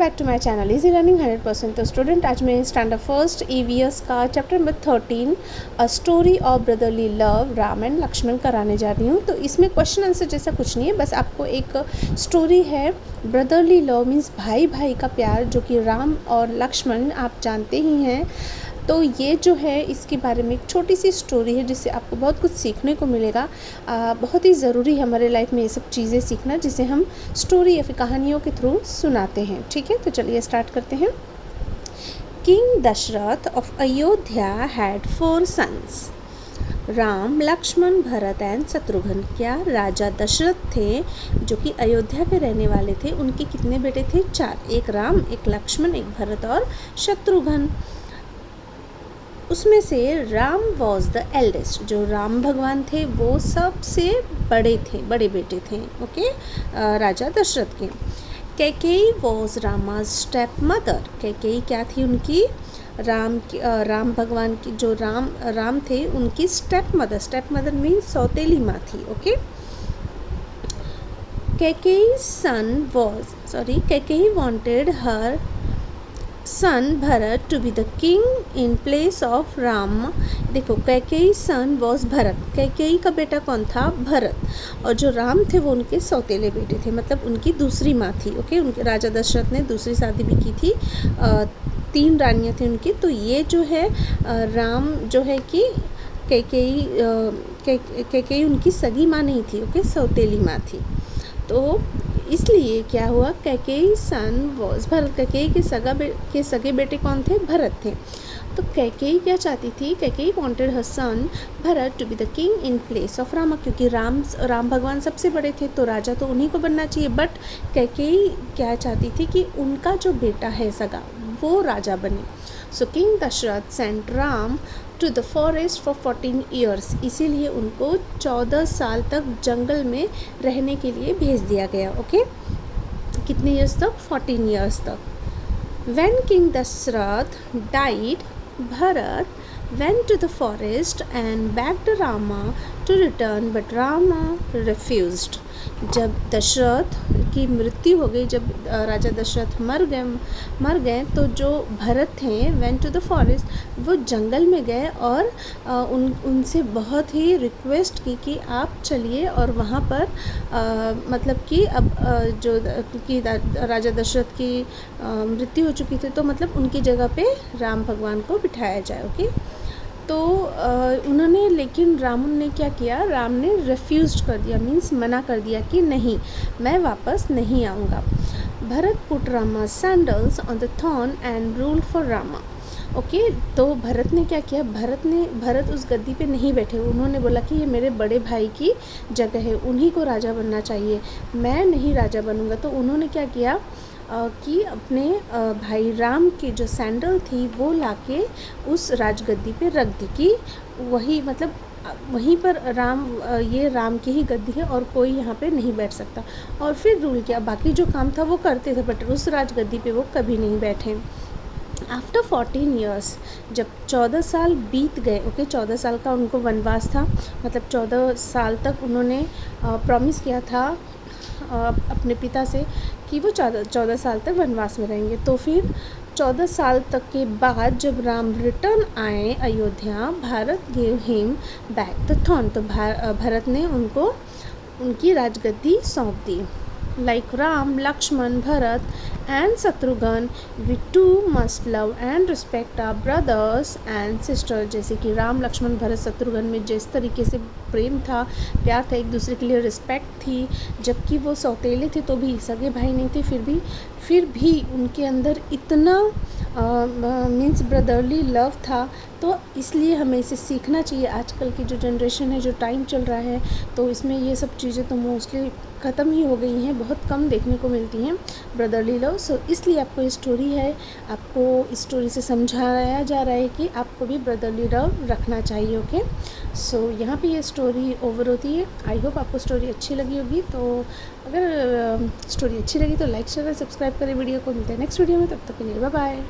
Back to my channel easy learning 100%। तो student, आज मैं स्टैंडर्ड फर्स्ट EVS का chapter number 13 a story of brotherly love Ram and Lakshman कराने जा रही हूँ। तो इसमें क्वेश्चन आंसर जैसा कुछ नहीं है, बस आपको एक स्टोरी है। ब्रदरली लव मीन्स भाई भाई का प्यार, जो कि राम और लक्ष्मण आप जानते ही हैं। तो ये जो है इसके बारे में एक छोटी सी स्टोरी है जिससे आपको बहुत कुछ सीखने को मिलेगा। बहुत ही ज़रूरी है हमारे लाइफ में ये सब चीज़ें सीखना, जिसे हम स्टोरी या फिर कहानियों के थ्रू सुनाते हैं। ठीक है, तो चलिए स्टार्ट करते हैं। King Dashrath of Ayodhya had 4 sons, Ram, Lakshman, Bharat and Shatrughan. क्या राजा दशरथ थे जो कि अयोध्या के रहने वाले थे? उनके कितने बेटे थे? 4। एक राम, एक लक्ष्मण, एक भरत और शत्रुघ्न। उसमें से राम वॉज द एल्डेस्ट, जो राम भगवान थे वो सबसे बड़े थे, बड़े बेटे थे। ओके, राजा दशरथ के। Kaikeyi was Rama's step mother. Kaikeyi क्या थी? उनकी राम भगवान की, जो राम थे उनकी step mother. Step mother means सौतेली माँ थी। Okay, Kaikeyi wanted her son Bharat to be the king in place of Ram. देखो, कैकेयी सन वॉज भरत। कैकेयी का बेटा कौन था? भरत। और जो राम थे वो उनके सौतेले बेटे थे, मतलब उनकी दूसरी माँ थी। ओके, उनके राजा दशरथ ने दूसरी शादी भी की थी। 3 रानियाँ थी उनकी। तो ये जो है राम जो है कि कैकेयी उनकी सगी माँ नहीं थी। ओके, सौतेली माँ थी। तो इसलिए क्या हुआ, कैकेयी सन वॉज भरत। कैकेयी के सगे बेटे कौन थे? भरत थे। तो कैकेयी क्या चाहती थी? Kaikeyi wanted her son Bharat to be the king in place of Rama, क्योंकि राम भगवान सबसे बड़े थे तो राजा तो उन्हीं को बनना चाहिए। बट कैकेयी क्या चाहती थी कि उनका जो बेटा है सगा वो राजा बने। So king Dasharath sent Ram to the forest for 14 years. इसीलिए उनको 14 साल तक जंगल में रहने के लिए भेज दिया गया। ओके, कितने ईयर्स तक? 14 ईयर्स तक। When king Dashrath died, Bharat went to the forest and begged Rama to return, but Rama refused. जब दशरथ की मृत्यु हो गई, जब राजा दशरथ मर गए तो जो भरत थे went to the forest, वो जंगल में गए और उनसे बहुत ही रिक्वेस्ट की कि आप चलिए और वहाँ पर मतलब कि अब जो कि राजा दशरथ की मृत्यु हो चुकी थी, तो मतलब उनकी जगह पे राम भगवान को बिठाया जाए। ओके, तो उन्होंने, लेकिन राम ने क्या किया? राम ने रिफ्यूज कर दिया, मीन्स मना कर दिया कि नहीं, मैं वापस नहीं आऊँगा। Bharat put Rama sandals on the thorn and rule for Rama. Okay, तो भरत ने क्या किया? भरत उस गद्दी पे नहीं बैठे। उन्होंने बोला कि ये मेरे बड़े भाई की जगह है, उन्हीं को राजा बनना चाहिए, मैं नहीं राजा बनूंगा। तो उन्होंने क्या किया कि अपने भाई राम की जो सैंडल थी वो लाके उस राजगद्दी पे रख दी कि वही, मतलब वहीं पर ये राम की ही गद्दी है और कोई यहाँ पे नहीं बैठ सकता। और फिर रूल किया, बाकी जो काम था वो करते थे बट उस राजगद्दी पे वो कभी नहीं बैठे। आफ्टर 14 ईयर्स, जब 14 साल बीत गए। ओके, 14 साल का उनको वनवास था, मतलब 14 साल तक उन्होंने प्रॉमिस किया था अपने पिता से कि वो 14 साल तक वनवास में रहेंगे। तो फिर 14 साल तक के बाद जब राम रिटर्न आए Ayodhya, Bharat gave him back the throne. तो भरत ने उनको उनकी राजगद्दी सौंप दी। Like Ram, Lakshman, Bharat and Shatrughan, we too must love and respect our brothers and sister. जैसे कि राम, लक्ष्मण, भरत, शत्रुघ्न में जिस तरीके से प्रेम था, प्यार था, एक दूसरे के लिए रिस्पेक्ट थी, जबकि वो सौतेले थे तो भी सगे भाई नहीं थे, फिर भी उनके अंदर इतना मीन्स ब्रदरली लव था। तो इसलिए हमें इसे सीखना चाहिए। आजकल की जो जनरेशन है, जो टाइम चल रहा है, तो इसमें ये सब चीज़ें तो मोस्टली ख़त्म ही हो गई हैं, बहुत कम देखने को मिलती हैं ब्रदरली लव। सो इसलिए आपको ये स्टोरी है, आपको इस स्टोरी से समझाया जा रहा है कि आपको भी ब्रदरली लव रखना चाहिए। ओके, सो यहाँ पे ये स्टोरी ओवर होती है। आई होप आपको स्टोरी अच्छी लगी होगी। तो अगर स्टोरी अच्छी लगी तो लाइक शेयर सब्सक्राइब करें वीडियो को। मिलते हैं नेक्स्ट वीडियो में, तब तक के लिए बाय बाय।